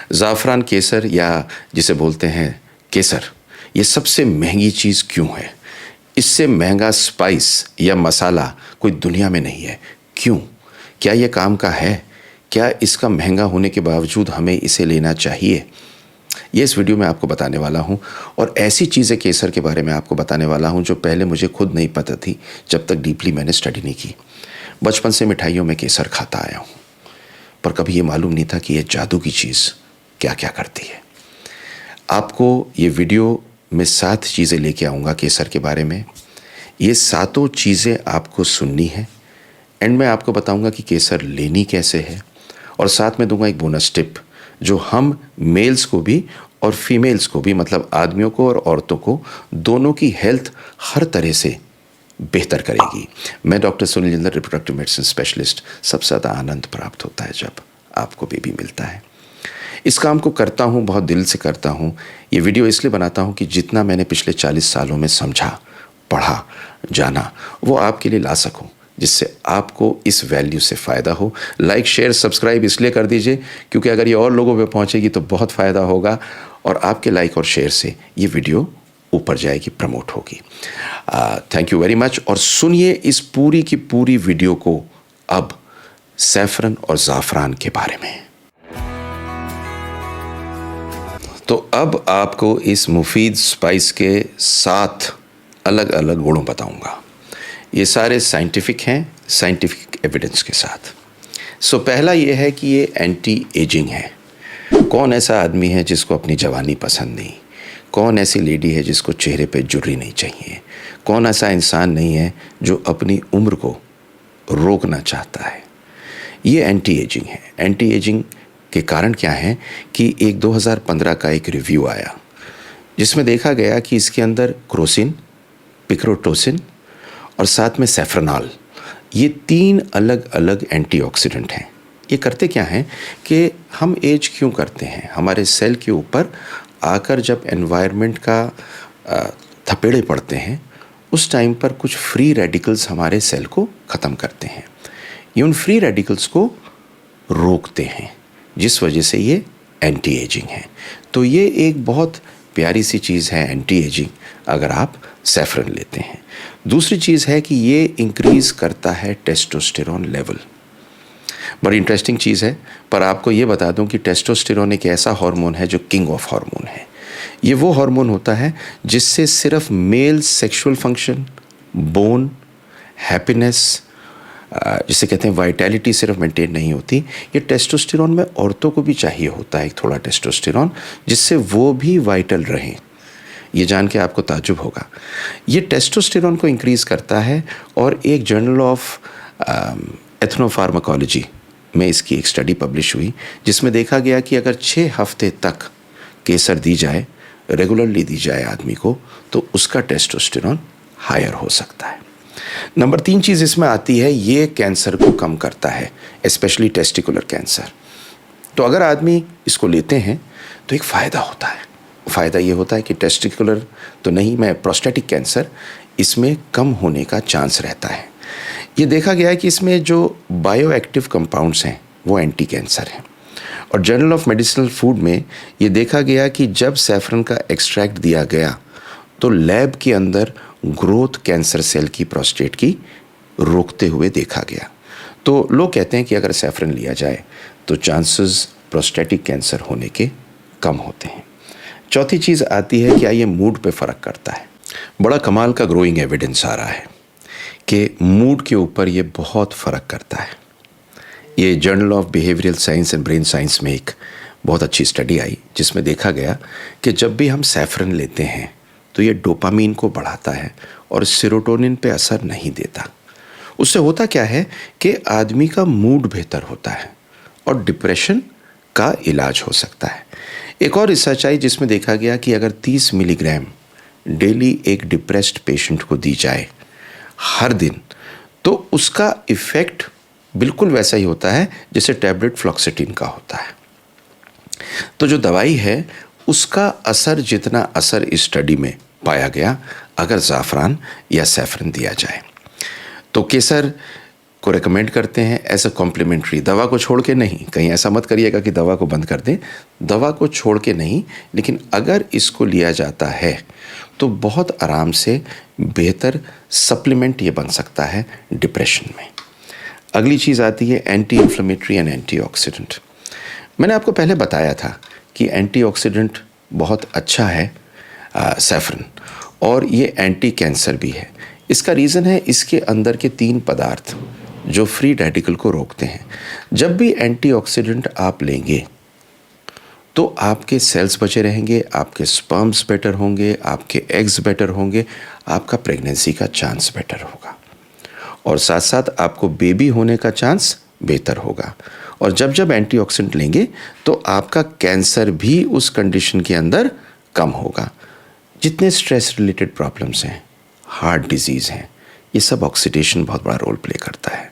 ज़ाफ़रान केसर या जिसे बोलते हैं केसर, ये सबसे महंगी चीज़ क्यों है? इससे महंगा स्पाइस या मसाला कोई दुनिया में नहीं है। क्यों? क्या ये काम का है? क्या इसका महंगा होने के बावजूद हमें इसे लेना चाहिए? ये इस वीडियो में आपको बताने वाला हूँ और ऐसी चीज़ें केसर के बारे में आपको बताने वाला हूँ जो पहले मुझे खुद नहीं पता थी जब तक डीपली मैंने स्टडी नहीं की। बचपन से मिठाइयों में केसर खाता आया हूँ, पर कभी ये मालूम नहीं था कि ये जादू की चीज़ क्या क्या करती है। आपको ये वीडियो में 7 चीज़ें लेके आऊँगा केसर के बारे में। ये सातों चीज़ें आपको सुननी है। एंड में आपको बताऊँगा कि केसर लेनी कैसे है और साथ में दूंगा एक बोनस टिप जो हम मेल्स को भी और फीमेल्स को भी, मतलब आदमियों को और औरतों को, दोनों की हेल्थ हर तरह से बेहतर करेगी। मैं doctor Sunil Jindal, reproductive medicine specialist. सबसे ज़्यादा आनंद प्राप्त होता है जब आपको बेबी मिलता है। इस काम को करता हूँ, बहुत दिल से करता हूँ। ये वीडियो इसलिए बनाता हूँ कि जितना मैंने पिछले 40 सालों में समझा, पढ़ा, जाना, वो आपके लिए ला सकूँ, जिससे आपको इस वैल्यू से फ़ायदा हो। लाइक, शेयर, सब्सक्राइब इसलिए कर दीजिए क्योंकि अगर ये और लोगों पे पहुँचेगी तो बहुत फ़ायदा होगा और आपके लाइक और शेयर से ये वीडियो ऊपर जाएगी, प्रमोट होगी। Thank you very much. और सुनिए इस पूरी की पूरी वीडियो को अब सैफरन और ज़ाफ़रान के बारे में। तो अब आपको इस मुफीद स्पाइस के 7 अलग अलग गुणों बताऊंगा। ये सारे साइंटिफिक हैं, साइंटिफिक एविडेंस के साथ। सो पहला ये है कि ये एंटी एजिंग है। कौन ऐसा आदमी है जिसको अपनी जवानी पसंद नहीं? कौन ऐसी लेडी है जिसको चेहरे पे झुर्री नहीं चाहिए? कौन ऐसा इंसान नहीं है जो अपनी उम्र को रोकना चाहता है? ये एंटी एजिंग है। एंटी एजिंग के कारण क्या है कि एक 2015 का एक रिव्यू आया जिसमें देखा गया कि इसके अंदर क्रोसिन, पिक्रोटोसिन और साथ में सैफ्रनॉल, ये 3 अलग अलग एंटीऑक्सीडेंट हैं। ये करते क्या हैं कि हम एज क्यों करते हैं? हमारे सेल के ऊपर आकर जब एनवायरनमेंट का थपेड़े पड़ते हैं उस टाइम पर कुछ फ्री रेडिकल्स हमारे सेल को ख़त्म करते हैं। ये उन फ्री रेडिकल्स को रोकते हैं, जिस वजह से ये एंटी एजिंग है। तो ये एक बहुत प्यारी सी चीज़ है एंटी एजिंग, अगर आप सैफरन लेते हैं। दूसरी चीज़ है कि ये इंक्रीज़ करता है टेस्टोस्टेरोन लेवल। बड़ी इंटरेस्टिंग चीज़ है, पर आपको ये बता दूं कि टेस्टोस्टेरोन एक ऐसा हार्मोन है जो किंग ऑफ हार्मोन है। ये वो हार्मोन होता है जिससे सिर्फ male sexual function, bone, happiness, जिसे कहते हैं वाइटैलिटी, सिर्फ मेंटेन नहीं होती। ये टेस्टोस्टेरोन में औरतों को भी चाहिए होता है थोड़ा टेस्टोस्टेरोन, जिससे वो भी वाइटल रहें। ये जान के आपको ताज्जुब होगा। ये टेस्टोस्टेरोन को इंक्रीज़ करता है और एक जर्नल ऑफ एथनोफार्माकोलॉजी में इसकी एक स्टडी पब्लिश हुई जिसमें देखा गया कि अगर 6 हफ्ते तक केसर दी जाए, रेगुलरली दी जाए आदमी को, तो उसका टेस्टोस्टेरोन हायर हो सकता है। नंबर 3 चीज़ इसमें आती है, ये कैंसर को कम करता है, स्पेशली टेस्टिकुलर कैंसर। तो अगर आदमी इसको लेते हैं तो एक फ़ायदा होता है। फ़ायदा ये होता है कि टेस्टिकुलर तो नहीं, मैं प्रोस्टेटिक कैंसर इसमें कम होने का चांस रहता है। ये देखा गया है कि इसमें जो बायो एक्टिव कंपाउंड्स हैं वो एंटी कैंसर हैं। और जर्नल ऑफ मेडिसिनल फूड में ये देखा गया कि जब सैफरन का एक्सट्रैक्ट दिया गया तो लैब के अंदर ग्रोथ कैंसर सेल की प्रोस्टेट की रोकते हुए देखा गया। तो लोग कहते हैं कि अगर सैफरन लिया जाए तो चांसेस प्रोस्टेटिक कैंसर होने के कम होते हैं। चौथी चीज़ आती है, क्या ये मूड पे फ़र्क करता है? बड़ा कमाल का ग्रोइंग एविडेंस आ रहा है कि मूड के ऊपर ये बहुत फ़र्क करता है। ये journal of behavioural science and brain science में एक बहुत अच्छी स्टडी आई जिसमें देखा गया कि जब भी हम सैफरन लेते हैं तो ये डोपामीन को बढ़ाता है और सेरोटोनिन पे असर नहीं देता। उससे होता क्या है कि आदमी का मूड बेहतर होता है और डिप्रेशन का इलाज हो सकता है। एक और रिसर्च आई जिसमें देखा गया कि अगर 30 मिलीग्राम डेली एक डिप्रेस्ड पेशेंट को दी जाए हर दिन, तो उसका इफ़ेक्ट बिल्कुल वैसा ही होता है जैसे टैबलेट फ्लॉक्सिटिन का होता है। तो जो दवाई है उसका असर, जितना असर इस स्टडी में पाया गया अगर ज़ाफ़रान या सैफरन दिया जाए। तो केसर को रेकमेंड करते हैं एज अ कॉम्प्लीमेंट्री, दवा को छोड़ के नहीं। कहीं ऐसा मत करिएगा कि दवा को बंद कर दें, दवा को छोड़ के नहीं, लेकिन अगर इसको लिया जाता है तो बहुत आराम से बेहतर सप्लीमेंट ये बन सकता है डिप्रेशन में। अगली चीज़ आती है एंटी इन्फ्लेमेटरी एंड एंटीऑक्सीडेंट। मैंने आपको पहले बताया था कि एंटीऑक्सीडेंट बहुत अच्छा है सैफरन, और ये एंटी कैंसर भी है। इसका रीज़न है इसके अंदर के 3 पदार्थ जो फ्री रेडिकल को रोकते हैं। जब भी एंटीऑक्सीडेंट आप लेंगे तो आपके सेल्स बचे रहेंगे, आपके स्पर्म्स बेटर होंगे, आपके एग्स बेटर होंगे, आपका प्रेगनेंसी का चांस बेटर होगा, और साथ साथ आपको बेबी होने का चांस बेहतर होगा। और जब जब एंटीऑक्सीडेंट लेंगे तो आपका कैंसर भी उस कंडीशन के अंदर कम होगा। जितने स्ट्रेस रिलेटेड प्रॉब्लम्स हैं, हार्ट डिजीज़ हैं, ये सब ऑक्सीडेशन बहुत बड़ा रोल प्ले करता है।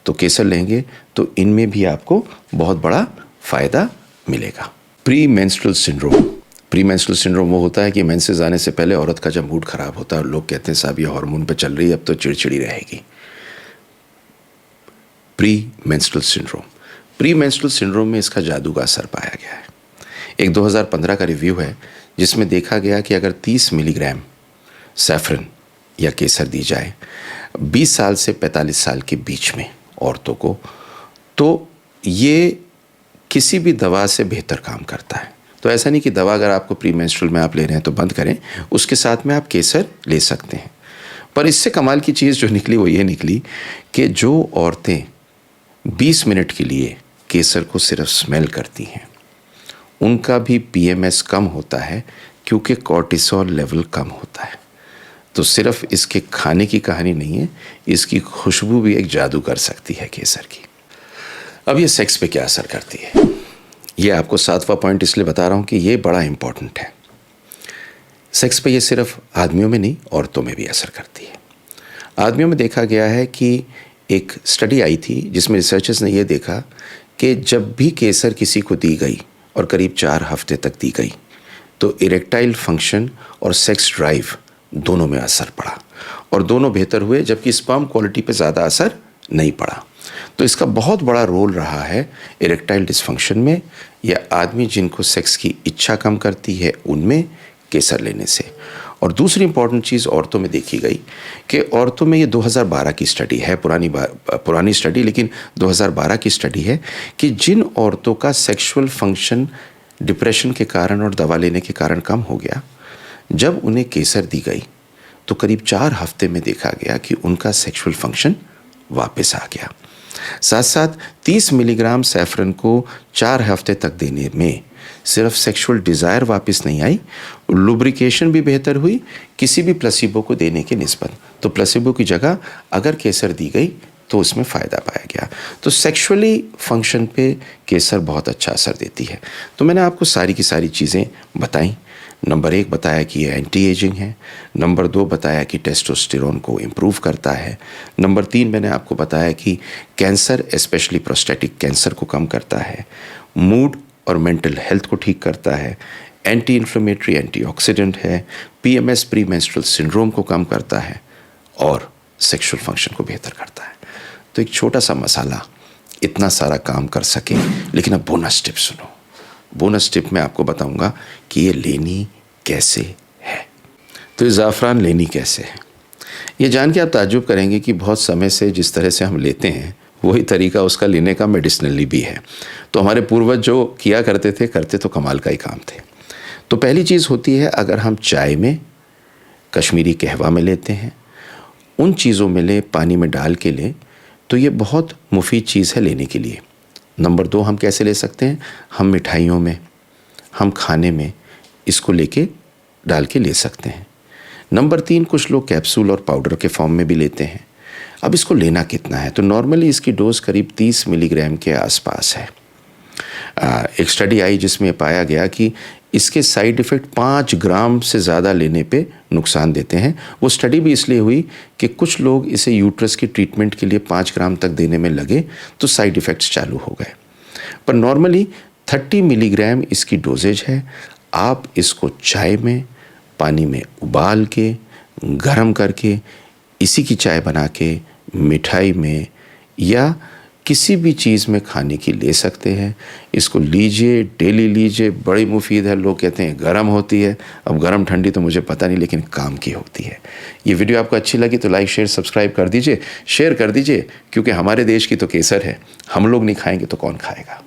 तो केसर लेंगे तो इनमें भी आपको बहुत बड़ा फ़ायदा मिलेगा। Pre menstrual syndrome. Pre menstrual syndrome वो होता है कि मेंसेस आने से पहले औरत का जब मूड ख़राब होता है और लोग कहते हैं साहब ये हार्मोन पे चल रही है, अब तो चिड़चिड़ी रहेगी। Pre menstrual syndrome, pre menstrual syndrome में इसका जादू का असर पाया गया है। एक 2015 का रिव्यू है जिसमें देखा गया कि अगर 30 मिलीग्राम सैफरन या केसर दी जाए 20 साल से 45 साल के बीच में औरतों को, तो ये किसी भी दवा से बेहतर काम करता है। तो ऐसा नहीं कि दवा अगर आपको प्री मेंस्ट्रुअल में आप ले रहे हैं तो बंद करें, उसके साथ में आप केसर ले सकते हैं। पर इससे कमाल की चीज़ जो निकली वो ये निकली कि जो औरतें 20 मिनट के लिए केसर को सिर्फ स्मेल करती हैं उनका भी पीएमएस कम होता है, क्योंकि कॉर्टिसोल लेवल कम होता है। तो सिर्फ इसके खाने की कहानी नहीं है, इसकी खुशबू भी एक जादू कर सकती है केसर की। अब ये सेक्स पे क्या असर करती है, ये आपको 7वां पॉइंट इसलिए बता रहा हूँ कि ये बड़ा इंपॉर्टेंट है। सेक्स पे ये सिर्फ आदमियों में नहीं, औरतों में भी असर करती है। आदमियों में देखा गया है कि एक स्टडी आई थी जिसमें रिसर्चर्स ने ये देखा कि जब भी केसर किसी को दी गई और करीब 4 हफ्ते तक दी गई तो इरेक्टाइल फंक्शन और सेक्स ड्राइव दोनों में असर पड़ा, और दोनों बेहतर हुए, जबकि स्पर्म क्वालिटी पे ज़्यादा असर नहीं पड़ा। तो इसका बहुत बड़ा रोल रहा है इरेक्टाइल डिसफंक्शन में, या आदमी जिनको सेक्स की इच्छा कम करती है उनमें केसर लेने से। और दूसरी इंपॉर्टेंट चीज़ औरतों में देखी गई कि औरतों में, ये 2012 की स्टडी है, पुरानी स्टडी लेकिन 2012 की स्टडी है, कि जिन औरतों का सेक्सुअल फंक्शन डिप्रेशन के कारण और दवा लेने के कारण कम हो गया, जब उन्हें केसर दी गई तो करीब 4 हफ्ते में देखा गया कि उनका सेक्सुअल फंक्शन वापस आ गया। साथ साथ 30 मिलीग्राम सैफरन को 4 हफ्ते तक देने में सिर्फ सेक्सुअल डिज़ायर वापस नहीं आई, लुब्रिकेशन भी बेहतर हुई किसी भी प्लेसिबो को देने के निस्बत। तो प्लेसिबो की जगह अगर केसर दी गई तो उसमें फ़ायदा पाया गया। तो सेक्सुअली फंक्शन पे केसर बहुत अच्छा असर देती है। तो मैंने आपको सारी की सारी चीज़ें बताई। नंबर 1 बताया कि ये एंटी एजिंग है, नंबर 2 बताया कि टेस्टोस्टेरोन को इम्प्रूव करता है, नंबर 3 मैंने आपको बताया कि कैंसर स्पेशली प्रोस्टेटिक कैंसर को कम करता है, मूड और मेंटल हेल्थ को ठीक करता है, एंटी इन्फ्लेमेटरी एंटीऑक्सीडेंट है, पीएमएस प्री मेंस्ट्रुअल सिंड्रोम को कम करता है, और सेक्सुअल फंक्शन को बेहतर करता है। तो एक छोटा सा मसाला इतना सारा काम कर सके। लेकिन अब बोनस टिप सुनो। बोनस टिप में आपको बताऊंगा कि ये लेनी कैसे है। तो ये ज़ाफ़रान लेनी कैसे है, ये जान के आप ताज्जुब करेंगे कि बहुत समय से जिस तरह से हम लेते हैं वही तरीका उसका लेने का मेडिसिनली भी है। तो हमारे पूर्वज जो किया करते थे, करते तो कमाल का ही काम थे। तो पहली चीज़ होती है, अगर हम चाय में, कश्मीरी कहवा में लेते हैं, उन चीज़ों में ले, पानी में डाल के लें, तो ये बहुत मुफीद चीज़ है लेने के लिए। नंबर 2 हम कैसे ले सकते हैं, हम मिठाइयों में, हम खाने में इसको लेके डाल के ले सकते हैं। नंबर 3 कुछ लोग कैप्सूल और पाउडर के फॉर्म में भी लेते हैं। अब इसको लेना कितना है, तो नॉर्मली इसकी डोज करीब 30 मिलीग्राम के आसपास है। एक स्टडी आई जिसमें पाया गया कि इसके साइड इफ़ेक्ट 5 ग्राम से ज़्यादा लेने पे नुकसान देते हैं। वो स्टडी भी इसलिए हुई कि कुछ लोग इसे यूट्रस की ट्रीटमेंट के लिए 5 ग्राम तक देने में लगे तो साइड इफ़ेक्ट्स चालू हो गए। पर नॉर्मली 30 मिलीग्राम इसकी डोजेज है। आप इसको चाय में, पानी में उबाल के, गरम करके, इसी की चाय बना के, मिठाई में या किसी भी चीज़ में खाने की ले सकते हैं। इसको लीजिए, डेली लीजिए, बड़ी मुफीद है। लोग कहते हैं गर्म होती है, अब गर्म ठंडी तो मुझे पता नहीं, लेकिन काम की होती है। ये वीडियो आपको अच्छी लगी तो लाइक शेयर सब्सक्राइब कर दीजिए, शेयर कर दीजिए, क्योंकि हमारे देश की तो केसर है, हम लोग नहीं खाएंगे तो कौन खाएगा।